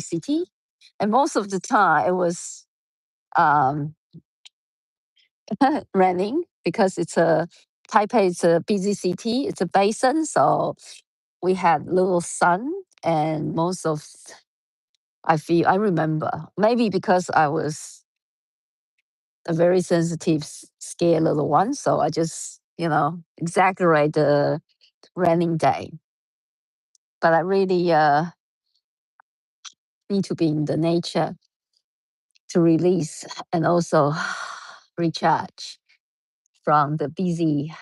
city, and most of the time it was um, raining because Taipei is a busy city. It's a basin, so we had little sun, and I remember maybe because I was a very sensitive, scared little one, so I just exaggerate the raining day. But I really need to be in the nature to release and also recharge from the busy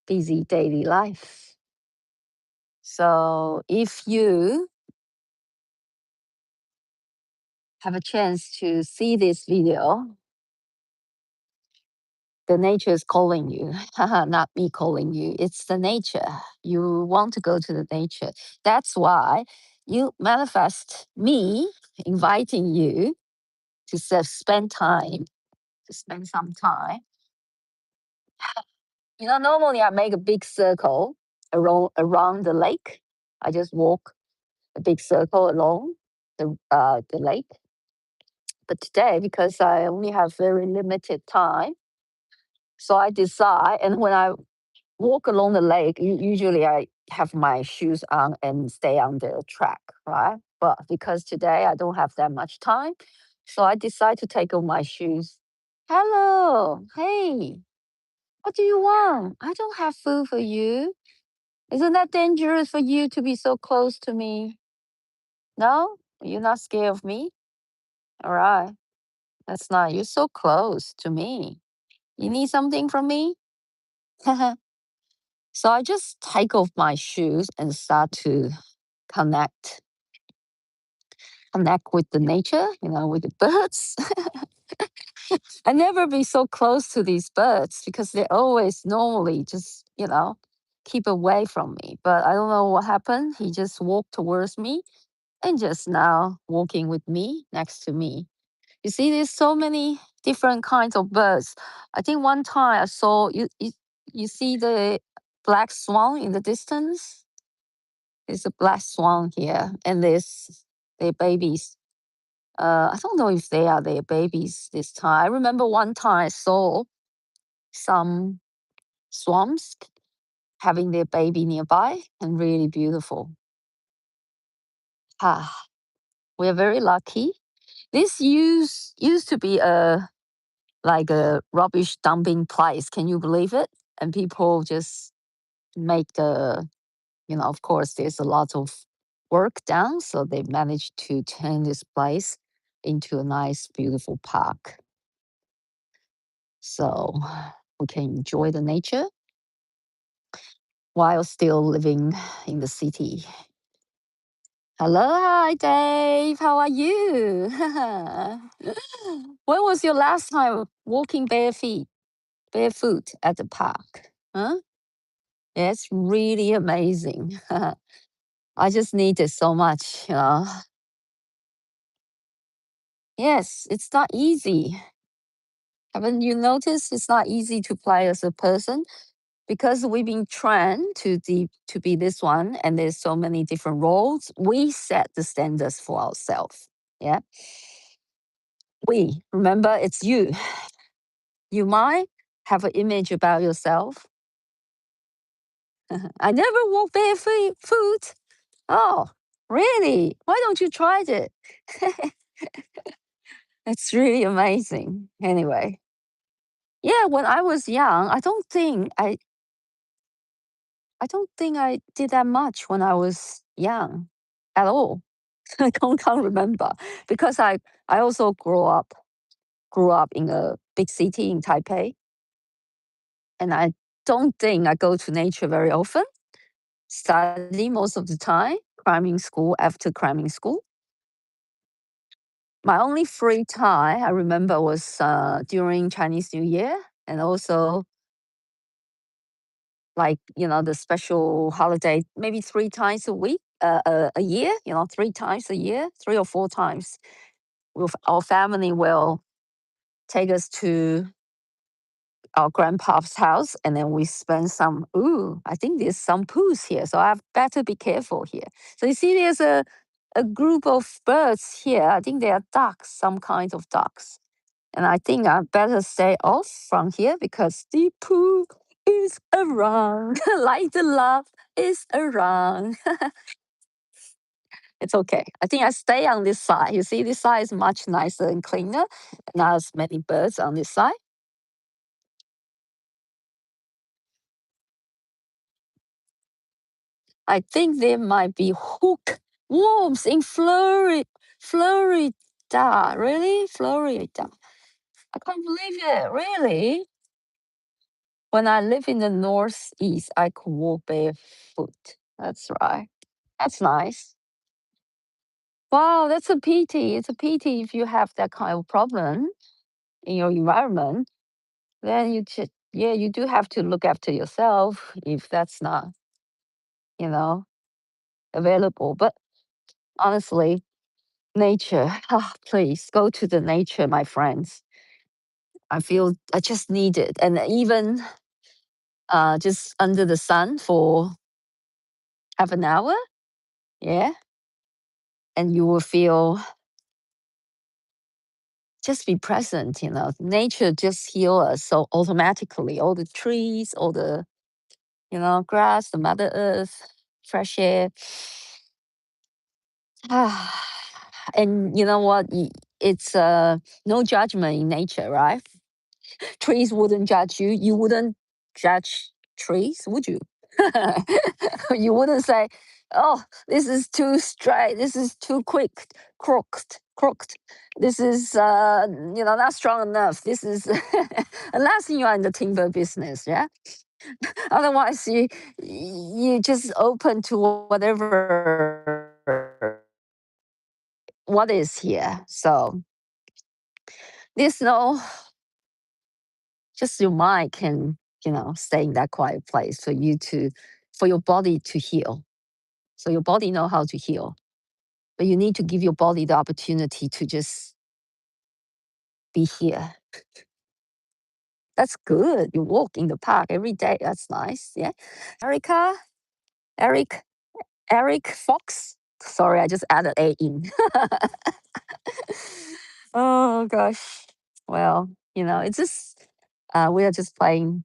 daily life. So if you have a chance to see this video, the nature is calling you, not me calling you. It's the nature. You want to go to the nature. That's why you manifest me inviting you to spend time, to spend some time. Normally I make a big circle around the lake. I just walk a big circle along the lake. But today, because I only have very limited time, so I decide, and when I walk along the lake, usually I have my shoes on and stay on the track, right? But because today I don't have that much time, so I decide to take off my shoes. Hello, hey, what do you want? I don't have food for you. Isn't that dangerous for you to be so close to me? No? You're not scared of me? All right. That's not, you're so close to me. You need something from me? So I just take off my shoes and start to connect connect with the nature, with the birds. I never be so close to these birds because they always normally just, keep away from me. But I don't know what happened. He just walked towards me and just now walking with me next to me. You see, there's so many different kinds of birds. I think one time I saw you see the black swan in the distance. There's a black swan here, and there's their babies. I don't know if they are their babies this time. I remember one time I saw some swans having their baby nearby, and really beautiful. Ah, we're very lucky. This used to be a rubbish dumping place. Can you believe it? And people just make of course, there's a lot of work done, so they managed to turn this place into a nice, beautiful park. So we can enjoy the nature while still living in the city. Hello, hi Dave. How are you? When was your last time walking barefoot at the park? Huh? It's really amazing. I just need it so much. Yes, it's not easy. Haven't you noticed it's not easy to play as a person? Because we've been trained to be this one, and there's so many different roles. We set the standards for ourselves. Yeah. We remember it's you. You might have an image about yourself. I never walk barefoot. Oh, really? Why don't you try it? It's really amazing. Anyway, yeah, when I was young, I don't think I did that much when I was young at all. I can't remember because I also grew up in a big city in Taipei, and I don't think I go to nature very often. Study most of the time, climbing school after climbing school. My only free time I remember was during Chinese New Year, and also like the special holiday, maybe 3 times a year. 3 times a year, 3 or 4 times. With our family will take us to our grandpa's house, and then we spend some. Ooh, I think there's some pools here, so I have better be careful here. So you see, there's a a group of birds here. I think they are ducks, some kinds of ducks. And I think I better stay off from here because the poo is around, like the love is around. It's okay. I think I stay on this side. You see, this side is much nicer and cleaner. Not as many birds on this side. I think there might be hookworms in Florida. Really? Florida. I can't believe it. Really? When I live in the northeast, I could walk barefoot. That's right. That's nice. Wow, that's a pity. It's a pity if you have that kind of problem in your environment. Then yeah, you do have to look after yourself if that's not, you know, available. But honestly, nature, please go to the nature, my friends. I feel I just need it. And even just under the sun for half an hour, yeah, and you will feel just be present, nature just heal us so automatically. All the trees, all the, grass, the mother earth, fresh air. And you know what? It's no judgment in nature, right? Trees wouldn't judge you. You wouldn't judge trees, would you? You wouldn't say, "Oh, this is too straight. This is too quick, crooked. This is, not strong enough. This is," unless you are in the timber business, yeah. Otherwise, you just open to whatever what is here. So there's no, just your mind can, stay in that quiet place for your body to heal. So your body know how to heal, but you need to give your body the opportunity to just be here. That's good. You walk in the park every day. That's nice. Yeah. Erica, Eric, Eric Fox. Sorry, I just added A in. Oh gosh. Well, it's just we are just playing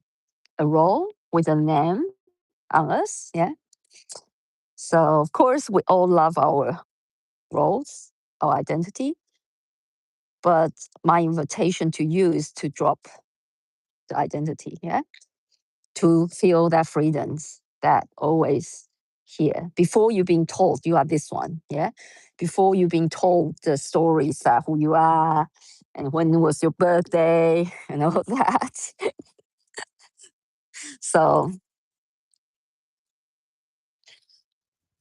a role with a name on us. Yeah. So of course we all love our roles, our identity. But my invitation to you is to drop the identity, yeah, to feel that freedoms that always here. Before you've been told you are this one, yeah. Before you've been told the stories that who you are and when was your birthday and all that. So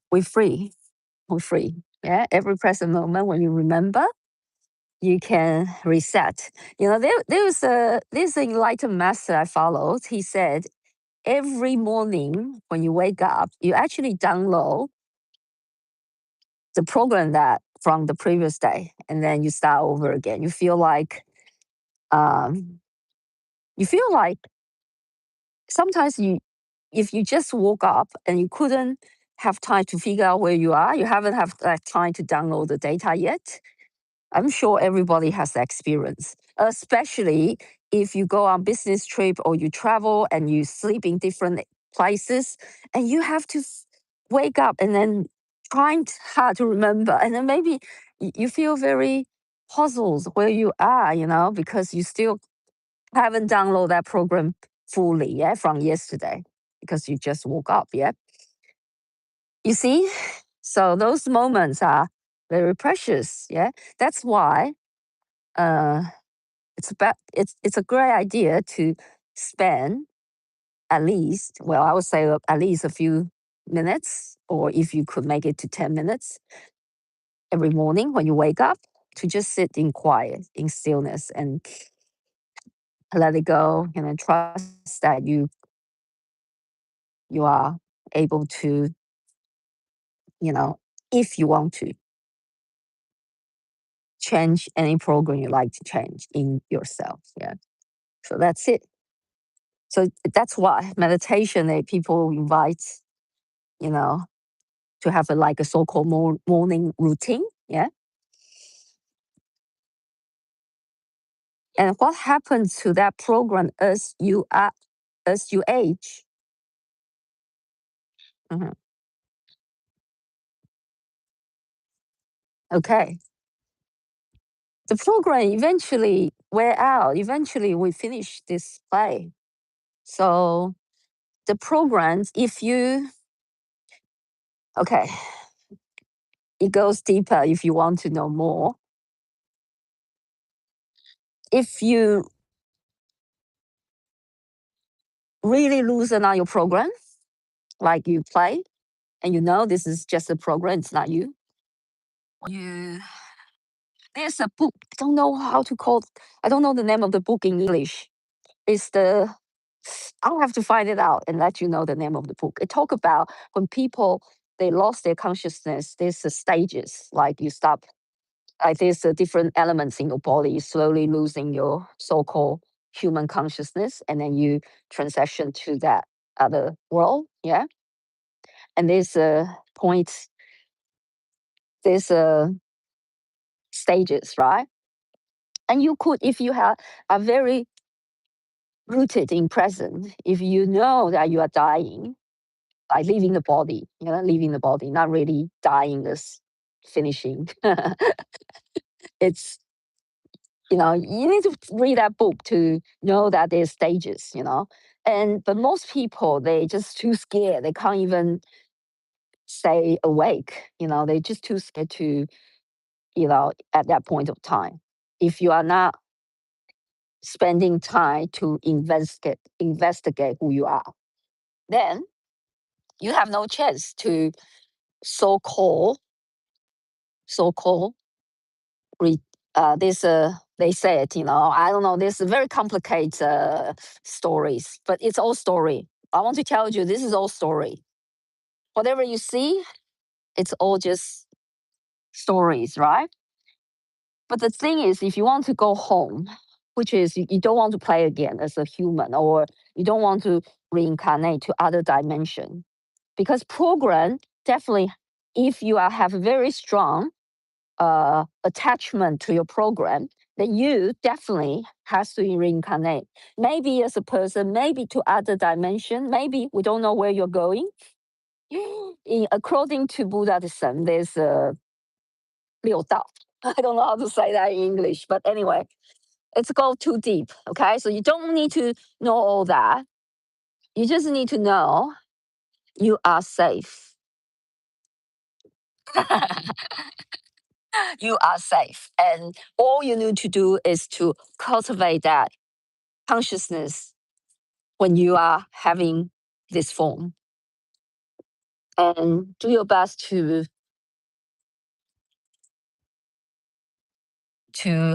we're free. We're free. Yeah. Every present moment when you remember, you can reset. There's an enlightened master I followed. He said every morning when you wake up, you actually download the program that from the previous day, and then you start over again. Um, you feel like sometimes if you just woke up and you couldn't have time to figure out where you are, you haven't have that time to download the data yet. I'm sure everybody has that experience, especially if you go on business trip or you travel and you sleep in different places and you have to wake up and then trying hard to remember. And then maybe you feel very puzzled where you are, because you still haven't downloaded that program fully, yeah, from yesterday because you just woke up, yeah. You see? So those moments are very precious, yeah. That's why uh, it's a great idea to spend at least, well, I would say at least a few minutes, or if you could make it to 10 minutes every morning when you wake up, to just sit in quiet, in stillness, and let it go, and then trust that you are able to, you know, if you want to change any program you like to change in yourself. Yeah. So that's it. So that's why meditation, people invite, you know, to have like a so-called morning routine. Yeah. And what happens to that program as you age? Mhm. Okay. The program eventually wear out. Eventually, we finish this play. So the programs, if you okay, it goes deeper if you want to know more. If you really loosen on your program, like you play, and you know this is just a program, it's not you. You there's a book. I don't know how to call. I don't know the name of the book in English. It's the I'll have to find it out and let you know the name of the book. It talk about when people they lost their consciousness. There's the stages like you stop. Like there's different elements in your body slowly losing your so-called human consciousness, and then you transition to that other world. Yeah, and there's a point. There's a stages, right? And you could, if you have are very rooted in present, if you know that you are dying, like leaving the body, leaving the body, not really dying this finishing. It's, you need to read that book to know that there's stages. But most people, they just too scared. They can't even stay awake. They're just too scared to, at that point of time. If you are not spending time to investigate who you are, then you have no chance to so-called so-called re, this they said, I don't know, this very complicated stories, but it's all story. I want to tell you this is all story. Whatever you see, it's all just stories, right? But the thing is, if you want to go home, which is you don't want to play again as a human, or you don't want to reincarnate to other dimension, because program definitely, if you have very strong attachment to your program, then you definitely has to reincarnate. Maybe as a person, maybe to other dimension, maybe we don't know where you're going. According to Buddhism, there's a 六道. I don't know how to say that in English, but anyway, it's go too deep. Okay, so you don't need to know all that. You just need to know you are safe. You are safe, and all you need to do is to cultivate that consciousness when you are having this form, and do your best to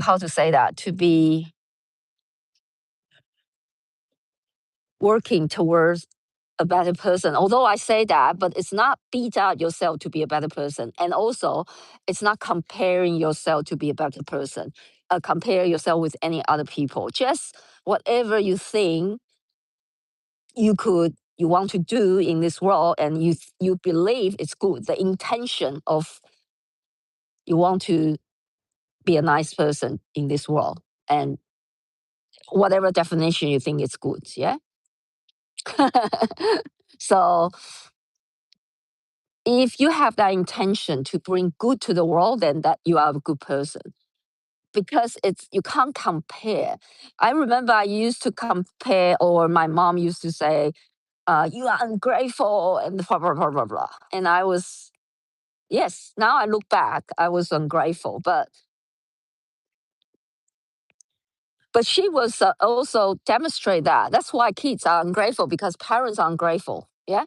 how to say that, to be working towards a better person. Although I say that, but it's not beat out yourself to be a better person, and also it's not comparing yourself to be a better person, compare yourself with any other people. Just whatever you think you want to do in this world, and you believe it's good, the intention of you want to be a nice person in this world, and whatever definition you think is good. Yeah. So if you have that intention to bring good to the world, then that you are a good person, because it's you can't compare. I remember I used to compare, or my mom used to say, you are ungrateful and blah blah blah blah blah. And I was, yes, now I look back, I was ungrateful, but she was also demonstrate that. That's why kids are ungrateful, because parents are ungrateful. Yeah,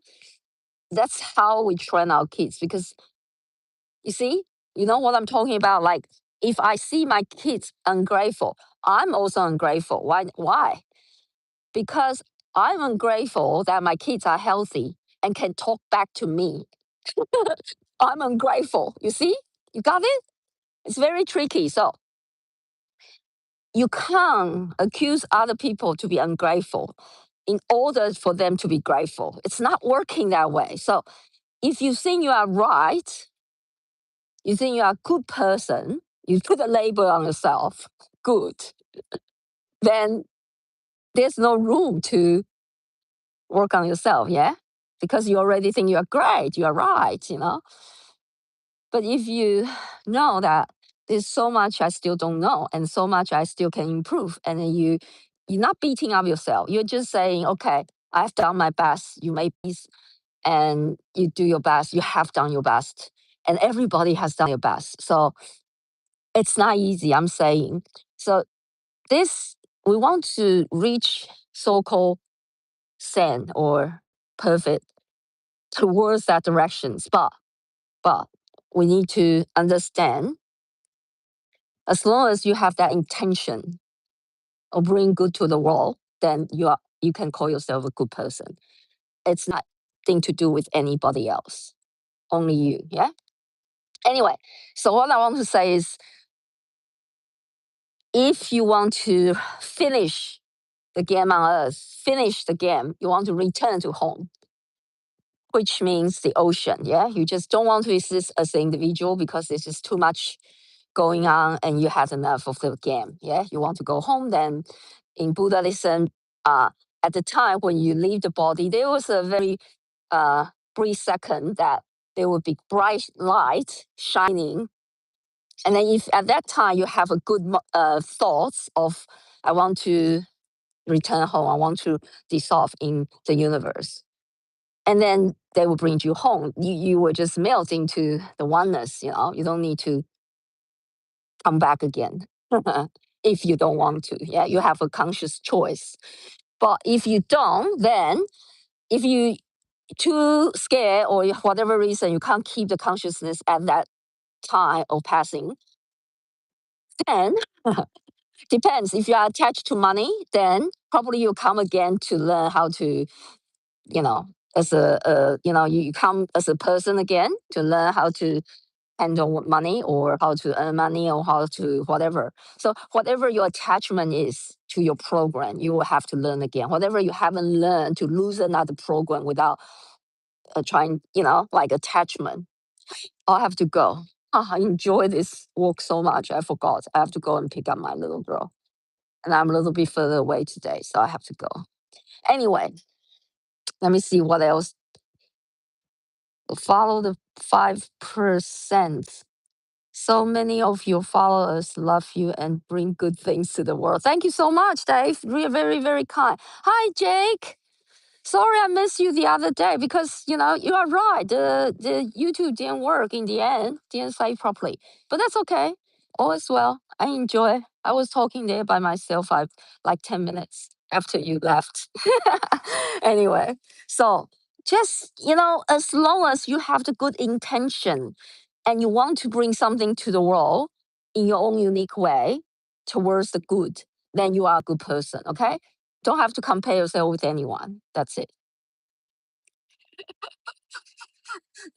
that's how we train our kids. Because you see, you know what I'm talking about. Like if I see my kids ungrateful, I'm also ungrateful. Why? Why? Because I'm ungrateful that my kids are healthy and can talk back to me. I'm ungrateful. You see, you got it. It's very tricky. So you can't accuse other people to be ungrateful in order for them to be grateful. It's not working that way. So if you think you are right, you think you are a good person, you put a label on yourself, good, then there's no room to work on yourself, yeah? Because you already think you're great, you're right, you know? But if you know that there's so much I still don't know and so much I still can improve, and then you're not beating up yourself. You're just saying, okay, I've done my best. You made peace and you do your best. You have done your best. And everybody has done their best. So it's not easy, I'm saying. So this we want to reach so-called sane or perfect towards that directions. But we need to understand, as long as you have that intention of bring good to the world, then you can call yourself a good person. It's not thing to do with anybody else, only you. Yeah. Anyway, so what I want to say is, if you want to finish the game on Earth, finish the game, you want to return to home, which means the ocean. Yeah, you just don't want to exist as an individual because there's just too much going on and you had enough of the game. Yeah, you want to go home. Then in Buddhism, uh, at the time when you leave the body, there was a very uh, brief second that there would be bright light shining. And then if at that time you have a good thoughts of, I want to return home, I want to dissolve in the universe. And then they will bring you home. You will just melt into the oneness, you know, you don't need to come back again if you don't want to. Yeah, you have a conscious choice. But if you don't, then if you too scared or whatever reason you can't keep the consciousness at that time of passing, then depends. If you are attached to money, then probably you come again to learn how to, you know, as you come as a person again to learn how to handle money or how to earn money or how to whatever. So whatever your attachment is to your program, you will have to learn again. Whatever you haven't learned, to lose another program without trying, like attachment. I have to go. I enjoy this walk so much. I forgot. I have to go and pick up my little girl. And I'm a little bit further away today, so I have to go. Anyway, let me see what else. Follow the 5%. So many of your followers love you and bring good things to the world. Thank you so much, Dave. You're very, very kind. Hi, Jake. Sorry I missed you the other day because, you are right. The YouTube didn't work in the end, didn't say properly. But that's okay. All is well. I enjoy. I was talking there by myself like 10 minutes after you left. Anyway, so just, as long as you have the good intention and you want to bring something to the world in your own unique way towards the good, then you are a good person, okay? Don't have to compare yourself with anyone. That's it.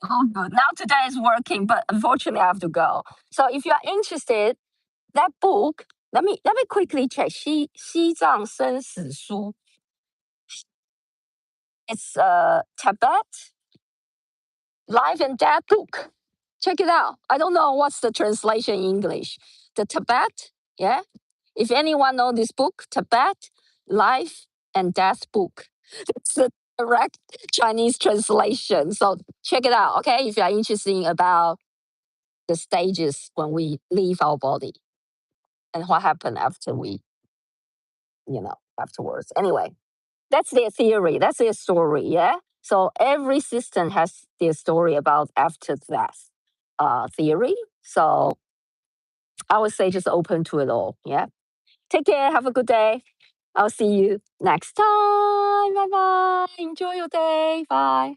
Oh, good. Now today is working, but unfortunately I have to go. So if you are interested, that book, let me quickly check. 西藏生死书. It's a Tibet life and death book. Check it out. I don't know what's the translation in English. The Tibet, yeah. If anyone know this book, Tibet life and death book. It's the correct Chinese translation. So check it out, okay? If you are interested about the stages when we leave our body and what happened after we, afterwards. Anyway, that's their theory. That's their story. Yeah. So every system has their story about after death theory. So I would say just open to it all. Yeah. Take care. Have a good day. I'll see you next time. Bye bye. Enjoy your day. Bye.